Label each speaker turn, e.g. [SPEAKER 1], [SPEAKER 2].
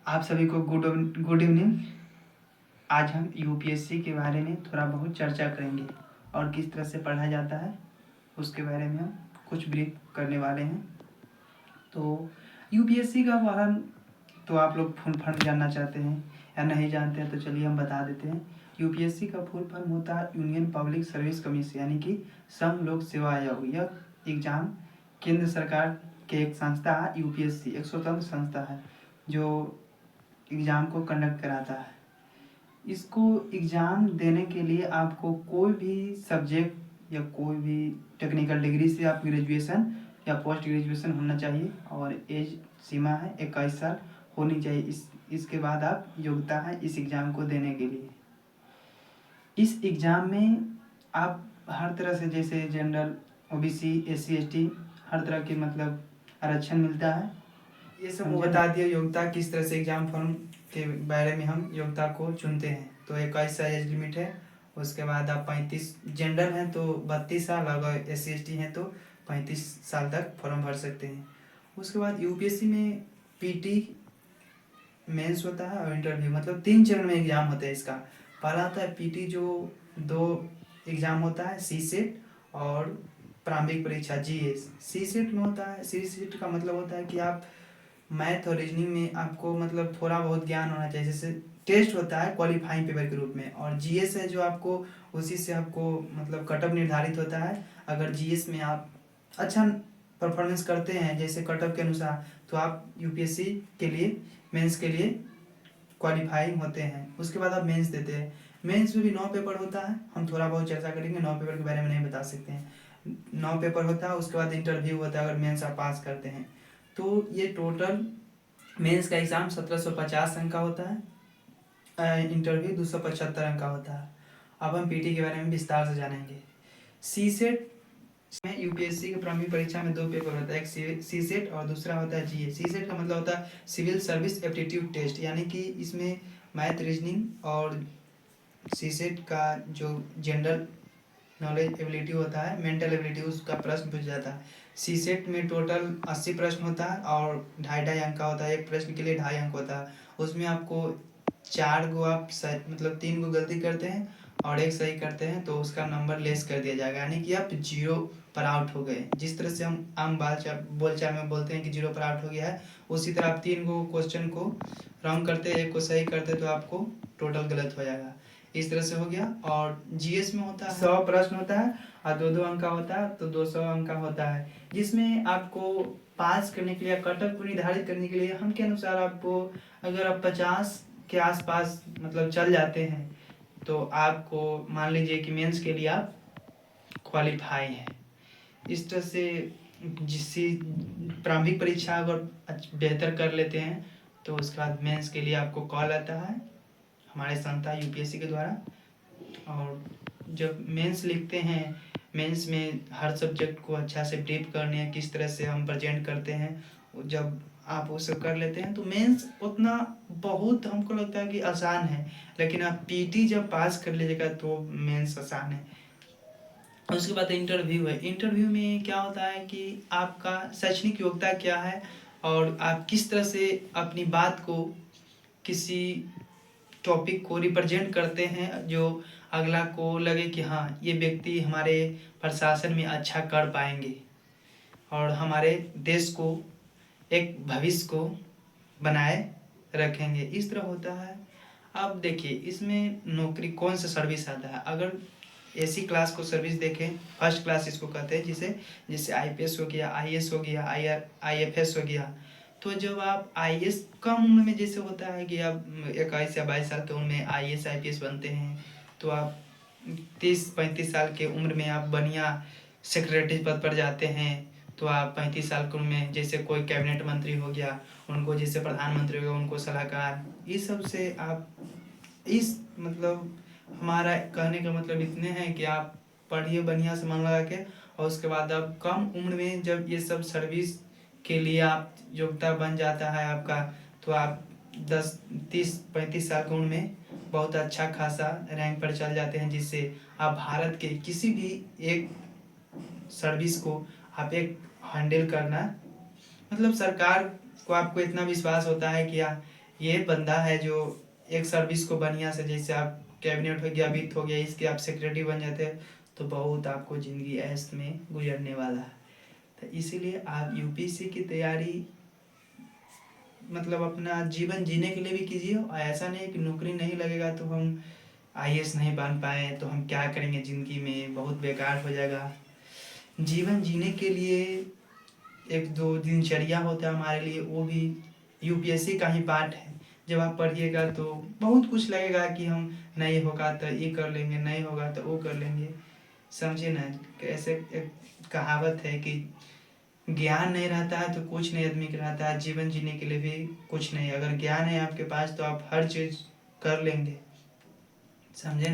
[SPEAKER 1] आप सभी को गुड इवनिंग। आज हम यूपीएससी के बारे में थोड़ा बहुत चर्चा करेंगे और किस तरह से पढ़ा जाता है उसके बारे में हम कुछ ब्रीफ करने वाले हैं। तो यूपीएससी का वाहन तो आप लोग फुल फॉर्म जानना चाहते हैं या नहीं जानते हैं, तो चलिए हम बता देते हैं। यूपीएससी का फुल फॉर्म होता है यूनियन पब्लिक सर्विस कमीशन, यानी कि संघ लोक सेवा आयोग। यह एग्ज़ाम केंद्र सरकार के एक संस्था है। यूपीएससी एक स्वतंत्र संस्था है जो एग्ज़ाम को कंडक्ट कराता है। इसको एग्ज़ाम देने के लिए आपको कोई भी सब्जेक्ट या कोई भी टेक्निकल डिग्री से आप ग्रेजुएशन या पोस्ट ग्रेजुएशन होना चाहिए और एज सीमा है 21 साल होनी चाहिए। इसके बाद आप योग्यता है इस एग्ज़ाम को देने के लिए। इस एग्ज़ाम में आप हर तरह से, जैसे जनरल, ओबीसी, एससी, एसटी, हर तरह के मतलब आरक्षण मिलता है। ये सब बता दिया योग्यता किस तरह से एग्ज़ाम फॉर्म के बारे में हम योग्यता को चुनते हैं। तो 21 साल एज लिमिट है। उसके बाद आप 35 जेंडर हैं तो 32 साल, अगर एस सी हैं तो 35 साल तक फॉर्म भर सकते हैं। उसके बाद यूपीएससी में पीटी मेंस होता है और इंटरव्यू, मतलब 3 चरण में एग्ज़ाम होता है इसका। पहला होता है पीटी जो 2 एग्ज़ाम होता है, सी सेट और प्रारंभिक परीक्षा जीएस। सी सेट में होता है, सी सेट का मतलब होता है कि आप मैथ और रीजनिंग में आपको मतलब थोड़ा बहुत ज्ञान होना चाहिए। जैसे टेस्ट होता है क्वालिफाइंग पेपर के रूप में, और जीएस है जो आपको उसी से आपको मतलब कट ऑफ निर्धारित होता है। अगर जीएस में आप अच्छा परफॉर्मेंस करते हैं जैसे कट ऑफ के अनुसार, तो आप यूपीएससी के लिए मेंस के लिए क्वालिफाइंग होते हैं। उसके बाद आप मेंस देते हैं। मेंस में भी 9 पेपर होता है, हम थोड़ा बहुत चर्चा करेंगे। 9 पेपर के बारे में नहीं बता सकते हैं। 9 पेपर होता है। उसके बाद इंटरव्यू होता है अगर मेंस आप पास करते हैं तो। ये टोटल मेंस का एग्ज़ाम 1750 अंक का होता है, इंटरव्यू 275 अंक का होता है। अब हम पीटी के बारे में विस्तार से जानेंगे। सी सेट में यूपीएससी की प्रारंभिक परीक्षा में 2 पेपर होता है, एक सी सेट और दूसरा होता है जीए। सी सेट का मतलब होता है सिविल सर्विस एप्टीट्यूड टेस्ट, यानी कि इसमें मैथ, रीजनिंग और सी सेट का जो जनरल नॉलेज एबिलिटी होता है, मेंटल एबिलिटी, उसका प्रश्न पूछा जाता है। सी सेट में टोटल 80 प्रश्न होता है और 2.5 अंक का होता है। एक प्रश्न के लिए 2.5 अंक होता है। उसमें आपको 4 गो आप मतलब 3 गो गलती करते हैं और एक सही करते हैं तो उसका नंबर लेस कर दिया जाएगा, यानी कि आप 0 पर आउट हो गए। जिस तरह से हम आम बोलचाल में बोलते हैं कि 0 पर आउट हो गया है, उसी तरह आप 3 गो क्वेश्चन को रॉन्ग करते, एक को सही करते तो आपको टोटल गलत हो जाएगा। इस तरह से हो गया। और जीएस में होता है 100 प्रश्न होता है और 2-2 अंक का होता है, तो 200 अंक का होता है, जिसमें आपको पास करने के लिए, कट ऑफ को निर्धारित करने के लिए हम के अनुसार आपको, अगर आप 50 के आसपास मतलब चल जाते हैं तो आपको मान लीजिए कि मेंस के लिए आप क्वालिफाई हैं। इस तरह से जिससे प्रारंभिक परीक्षा अगर बेहतर कर लेते हैं तो उसके बाद मेंस के लिए आपको कॉल आता है हमारे संस्था यूपीएससी के द्वारा। और जब मेंस लिखते हैं, मेंस में हर सब्जेक्ट को अच्छा से ब्रीफ करने हैं, किस तरह से हम प्रेजेंट करते हैं, जब आप वो सब कर लेते हैं तो मेंस उतना बहुत हमको लगता है कि आसान है। लेकिन आप पीटी जब पास कर लीजिएगा तो मेंस आसान है। उसके बाद इंटरव्यू है। इंटरव्यू में क्या होता है कि आपका शैक्षणिक योग्यता क्या है और आप किस तरह से अपनी बात को, किसी टॉपिक को रिप्रेजेंट करते हैं जो अगला को लगे कि हाँ ये व्यक्ति हमारे प्रशासन में अच्छा कर पाएंगे और हमारे देश को एक भविष्य को बनाए रखेंगे। इस तरह होता है। अब देखिए इसमें नौकरी कौन सा सर्विस आता है। अगर एसी क्लास को सर्विस देखें, फर्स्ट क्लास इसको कहते हैं, जिसे आईपीएस हो गया, आईएएस हो गया, आईएफएस हो गया। तो जब आप आईएएस कम उम्र में, जैसे होता है कि आप 21 या 22 साल की उम्र में आईएएस आईपीएस बनते हैं, तो आप 30-35 साल के उम्र में आप बढ़िया सेक्रेटरी पद पर जाते हैं। तो आप 35 साल की उम्र में जैसे कोई कैबिनेट मंत्री हो गया, उनको, जैसे प्रधानमंत्री हो गया उनको सलाहकार, इस सब से आप इस मतलब हमारा कहने का मतलब इतने हैं कि आप पढ़िए बढ़िया से मन लगा के, और उसके बाद आप कम उम्र में जब ये सब सर्विस के लिए आप योग्यता बन जाता है आपका, तो आप 10-30-35 साल की उम्र में बहुत अच्छा खासा रैंक पर चल जाते हैं, जिससे आप भारत के किसी भी एक सर्विस को आप एक हैंडल करना, मतलब सरकार को आपको इतना विश्वास होता है कि ये बंदा है जो एक सर्विस को बढ़िया से, जैसे आप कैबिनेट हो गया, वित्त हो गया, इसके आप सेक्रेटरी बन जाते हैं तो बहुत आपको ज़िंदगी ऐश में गुजरने वाला है। तो इसीलिए आप यूपीएससी की तैयारी मतलब अपना जीवन जीने के लिए भी कीजिए। और ऐसा नहीं कि नौकरी नहीं लगेगा तो हम आईएएस नहीं बन पाए तो हम क्या करेंगे ज़िंदगी में, बहुत बेकार हो जाएगा। जीवन जीने के लिए एक दो दिनचर्या होता है हमारे लिए, वो भी यूपीएससी का ही पार्ट है। जब आप पढ़िएगा तो बहुत कुछ लगेगा कि हम नहीं होगा तो ये कर लेंगे, नहीं होगा तो वो कर लेंगे, समझे ना। कैसे एक कहावत है कि ज्ञान नहीं रहता है तो कुछ नहीं आदमी के रहता है, जीवन जीने के लिए भी कुछ नहीं। अगर ज्ञान है आपके पास तो आप हर चीज़ कर लेंगे, समझे ना।